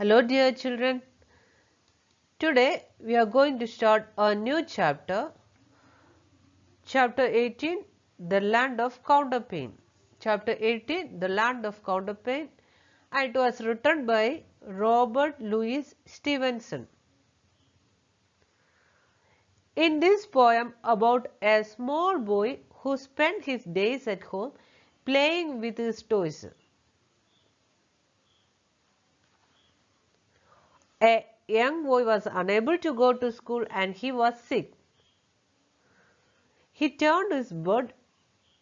Hello dear children, today we are going to start a new chapter, chapter 18, The Land of Counterpane. Chapter 18, The Land of Counterpane, and it was written by Robert Louis Stevenson. In this poem about a small boy who spent his days at home playing with his toys. A young boy was unable to go to school and he was sick. He turned his bird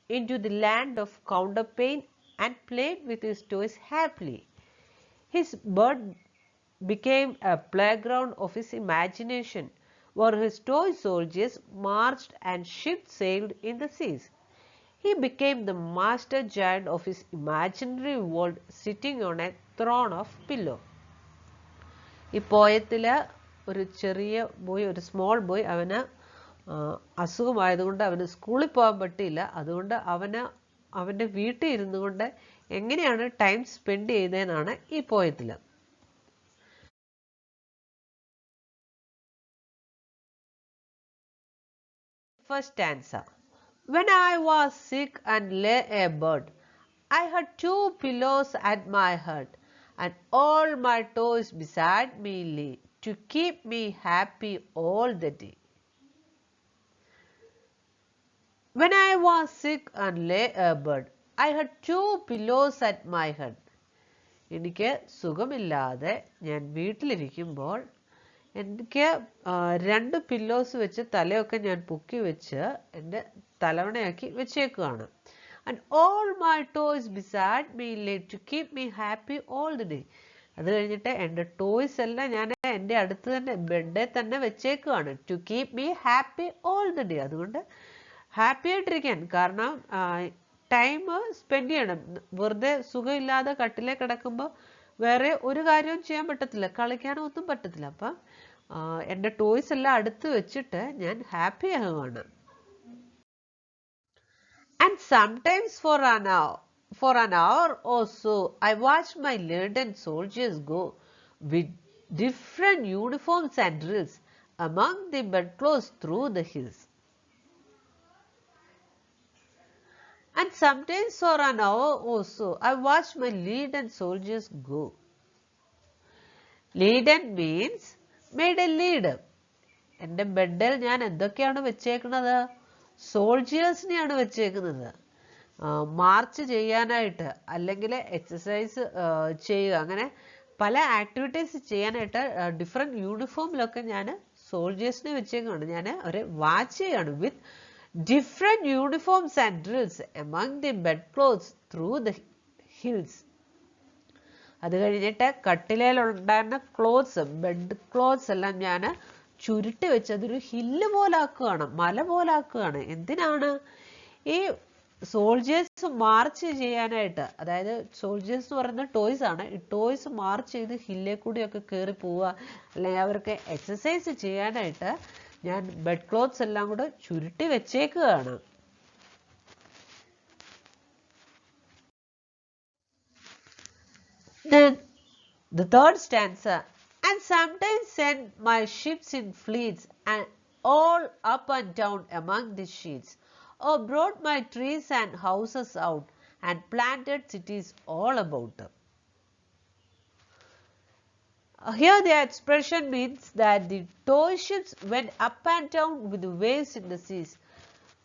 into the land of counterpane and played with his toys happily. His bird became a playground of his imagination, where his toy soldiers marched and ships sailed in the seas. He became the master giant of his imaginary world, sitting on a throne of pillow. ഈ പോയത്തിൽ ഒരു ചെറിയ boy, ഒരു small boy, അവന് അസുഖമായതുകൊണ്ട് അവന് സ്കൂളിൽ പോകാൻ പറ്റിയില്ല. അതുകൊണ്ട് അവൻ്റെ വീട്ടിൽ ഇരുന്നു കൊണ്ട് എങ്ങനെയാണ് ടൈം സ്പെൻഡ് ചെയ്തതെന്നാണ് ഈ പോയത്തിൽ. First stanza. When I was sick and lay a bed, I had 2 pillows at my head, and all my toys beside me lay, to keep me happy all the day. When I was sick and lay a bed, I had 2 pillows at my head. എനിക്ക് സുഖമില്ലാതെ ഞാൻ വീട്ടിലിരിക്കുമ്പോൾ എനിക്ക് 2 pillows വെച്ച് തലയൊക്കെ ഞാൻ പൊക്കി വെച്ച് എൻ്റെ തലവണയാക്കി വെച്ചേക്കുകയാണ്. And all my toys beside me lay, to keep me happy all the day. അത് കഴിഞ്ഞിട്ട് എൻ്റെ ടോയ്സ് എല്ലാം ഞാൻ എൻ്റെ അടുത്ത് തന്നെ ബെഡിൽ തന്നെ വെച്ചേക്കുകയാണ്. To keep me happy all the day. അതുകൊണ്ട് ഹാപ്പി ആയിട്ടിരിക്കാൻ, കാരണം ടൈം സ്പെൻഡ് ചെയ്യണം. വെറുതെ സുഖമില്ലാതെ കട്ടിലേ കിടക്കുമ്പോൾ വേറെ ഒരു കാര്യവും ചെയ്യാൻ പറ്റത്തില്ല, കളിക്കാനോ ഒന്നും പറ്റത്തില്ല. അപ്പം എൻ്റെ ടോയ്സ് എല്ലാം അടുത്ത് വെച്ചിട്ട് ഞാൻ happy ആകുവാണ്. And sometimes for an hour or so, I watch my leaden soldiers go with different uniforms and drills among the bedclothes through the hills. And sometimes for an hour or so, I watch my leaden soldiers go. Leaden means made a lead. എൻ്റെ ബെഡിൽ ഞാൻ എന്തൊക്കെയാണ് വെച്ചേക്കുന്നത്? സോൾജിയേഴ്സിനെയാണ് വെച്ചേക്കുന്നത്. March ചെയ്യാനായിട്ട്, അല്ലെങ്കിൽ exercise ചെയ്യുക, അങ്ങനെ പല ആക്ടിവിറ്റീസ് ചെയ്യാനായിട്ട് ഡിഫറെൻറ്റ് യൂണിഫോമിലൊക്കെ ഞാൻ സോൾജിയേഴ്സിനെ വെച്ചേക്കുകയാണ്. ഞാൻ ഒരു വാച്ച് ചെയ്യാണ് വിത്ത് different uniforms and drills among the bedclothes through the hills. അത് കഴിഞ്ഞിട്ട് കട്ടിലേലുണ്ടായിരുന്ന ക്ലോത്ത്സ്, ബെഡ് ക്ലോത്ത്സ് എല്ലാം ഞാൻ ചുരുട്ടി വെച്ച് അതൊരു ഹില്ല് പോലാക്കുകയാണ്, മല പോലാക്കുകയാണ്. എന്തിനാണ്? ഈ സോൾജേഴ്സ് മാർച്ച് ചെയ്യാനായിട്ട്. അതായത് സോൾജേഴ്സ് എന്ന് പറയുന്ന ടോയ്സ് ആണ്. ഈ ടോയ്സ് മാർച്ച് ചെയ്ത് ഹില്ലേ കൂടിയൊക്കെ കയറി പോവുക, അല്ലെങ്കിൽ അവർക്ക് എക്സസൈസ് ചെയ്യാനായിട്ട് ഞാൻ ബെഡ് ക്ലോത്ത്സ് എല്ലാം കൂടെ ചുരുട്ടി വെച്ചേക്കുകയാണ്. Then the third stanza. And sometimes send my ships in fleets and all up and down among the sheets, or brought my trees and houses out and planted cities all about them. Here the expression means that the toy ships went up and down with the waves in the seas,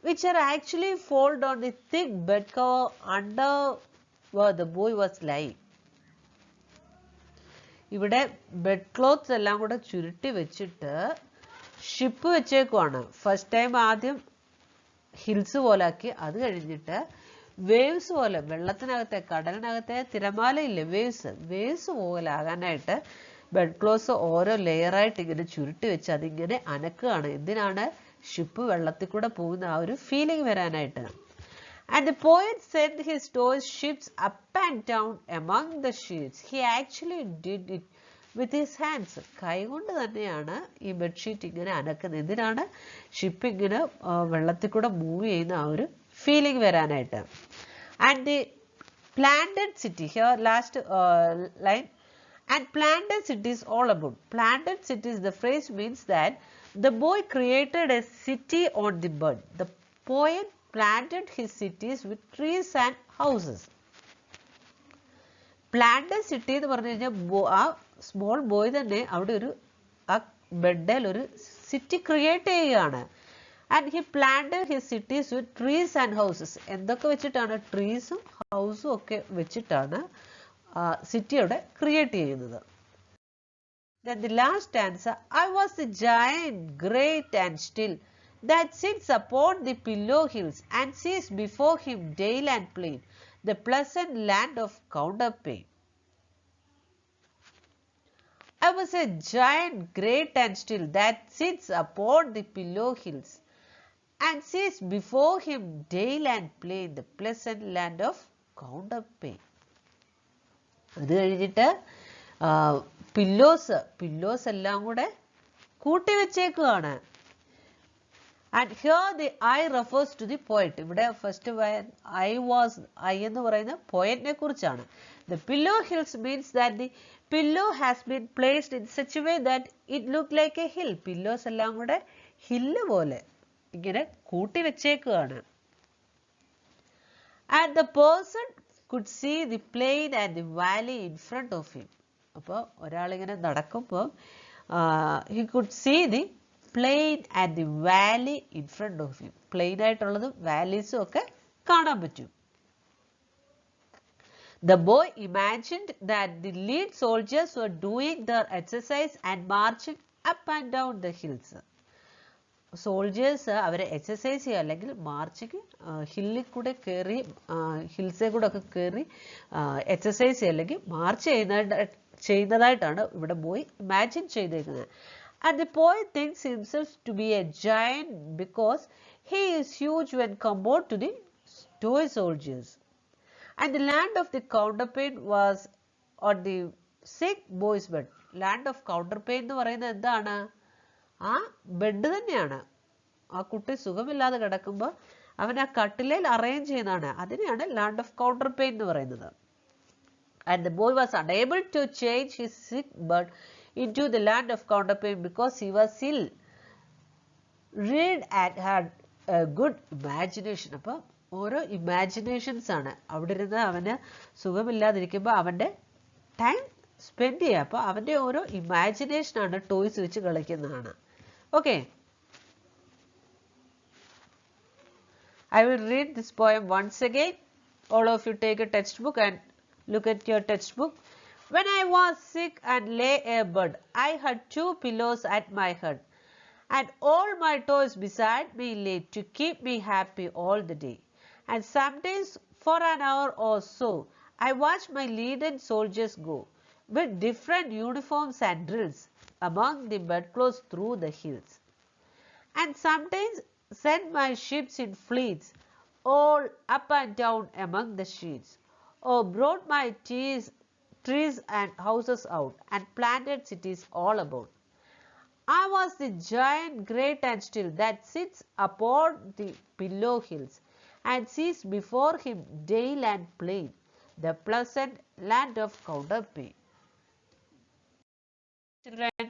which are actually folded on the thick bed cover under where the boy was lying. ഇവിടെ bed clothes എല്ലാം കൂടെ ചുരുട്ടി വെച്ചിട്ട് ship വെച്ചേക്കുവാണ്. First time ആദ്യം hills പോലാക്കി, അത് കഴിഞ്ഞിട്ട് waves പോലെ, വെള്ളത്തിനകത്തെ കടലിനകത്തെ തിരമാലയില്ലേ, waves പോലെ ആകാനായിട്ട് ബെഡ് ക്ലോത്ത്സ് ഓരോ ലെയറായിട്ട് ഇങ്ങനെ ചുരുട്ടി വെച്ച് അതിങ്ങനെ അനക്കുകയാണ്. എന്തിനാണ്? ഷിപ്പ് വെള്ളത്തിൽ കൂടെ പോകുന്ന ആ ഒരു ഫീലിംഗ് വരാനായിട്ട്. And the poet sent his toys ships up and down among the sheets. He actually did it with his hands. കൈകൊണ്ട് തന്നെയാണ് ഈ ബെഡ്ഷീറ്റ് ഇങ്ങനെ അനക്കുന്നത്. എന്തിനാണ്? ഷിപ്പ് ഇങ്ങനെ വെള്ളത്തിൽ കൂടെ മൂവ് ചെയ്യുന്ന ആ ഒരു ഫീലിംഗ് വരാനായിട്ട്. And the planted city, here last line, And planted cities all about. Planted cities, the phrase means that the boy created a city on the bud. The poet planted his cities with trees and houses. Planted city എന്ന് പറഞ്ഞു കഴിഞ്ഞാൽ ആ small boy തന്നെ അവിടെ ഒരു ആ ബെഡിൽ ഒരു സിറ്റി ക്രിയേറ്റ് ചെയ്യുകയാണ്. And he planted his cities with trees and houses. എന്തൊക്കെ വെച്ചിട്ടാണ്? ട്രീസും ഹൗസും ഒക്കെ വെച്ചിട്ടാണ് സിറ്റി അവിടെ ക്രിയേറ്റ് ചെയ്യുന്നത്. Then the last stanza, I was the giant, great and still, that sits upon the pillow hills and sees before him dale and plain, the pleasant land of counterpane. I was a giant, great and still, that sits upon the pillow hills and sees before him dale and plain, the pleasant land of counterpane. അത് കഴിഞ്ഞിട്ട് pillows എല്ലാം കൂടെ കൂട്ടി വെച്ചേക്കുകയാണ്. And here the I refers to the poet. ഇവിടെ first I എന്ന് പറയുന്ന പോയറ്റിനെ കുറിച്ചാണ്. The pillow hills means that the pillow has been placed in such a way that it look like a hill. Pillows എല്ലാം കൂടെ hill പോലെ ഇങ്ങനെ കൂട്ടി വെച്ചേക്കുകയാണ്. And the person could see the plain and the valley in front of him. അപ്പോൾ ഒരാളിങ്ങനെ നടക്കുമ്പോൾ he could see the plain and the valley in front of him. Plain ആയിട്ടുള്ളതും വാലീസും ഒക്കെ കാണാൻ പറ്റും. The boy imagined that the lead soldiers were doing their exercise and marching up and down the hills. Soldiers അവരെ exercise ചെയ്യുക അല്ലെങ്കിൽ മാർച്ചിക്ക് ഹില്ലിൽ കൂടെ കയറി ഹിൽസിൽ കൂടെ ഒക്കെ കയറി എക്സസൈസ് ചെയ്യുക അല്ലെങ്കിൽ മാർച്ച് ചെയ്യുന്നതായിട്ടാണ് ഇവിടെ ബോയ് ഇമാജിൻ ചെയ്തേക്കുന്നത്. And the poet thinks himself to be a giant because he is huge when compared to the toy soldiers. And the land of the counterpane was on the sick boy's bed. Land of counterpane എന്ന് പറയുന്നത് എന്താണ്? ആ bed തന്നെയാണ്. ആ കുട്ടി സുഖമില്ലാതെ കിടക്കുമ്പോൾ അവൻ ആ കട്ടിലേൽ അറേഞ്ച് ചെയ്യുന്നതാണ്. അതിനെയാണ് ലാൻഡ് ഓഫ് കൗണ്ടർ പെയിൻ എന്ന് പറയുന്നത്. And the boy was unable to change his sick bed into the land of counterpane because he was ill read and had a good imagination. അപ്പം ഓരോ imaginations ആണ് അവിടെ ഇരുന്ന് അവന് സുഖമില്ലാതിരിക്കുമ്പോൾ അവൻ്റെ time spend ചെയ്യുക. അപ്പോൾ അവൻ്റെ ഓരോ ഇമാജിനേഷനാണ് ടോയ്സ് വെച്ച് കളിക്കുന്നതാണ്. Okay, I will read this poem once again. All of you take a textbook and look at your textbook. When I was sick and lay abed, I had 2 pillows at my head, and all my toys beside me lay to keep me happy all the day. And sometimes for an hour or so, I watched my leaden soldiers go, with different uniforms and drills, among the bedclothes through the hills, and sometimes sent my ships in fleets all up and down among the sheets, or brought my trees and houses out and planted cities all about. I was the giant great and still that sits upon the pillow hills and sees before him dale and plain, the pleasant land of counterpane. Children,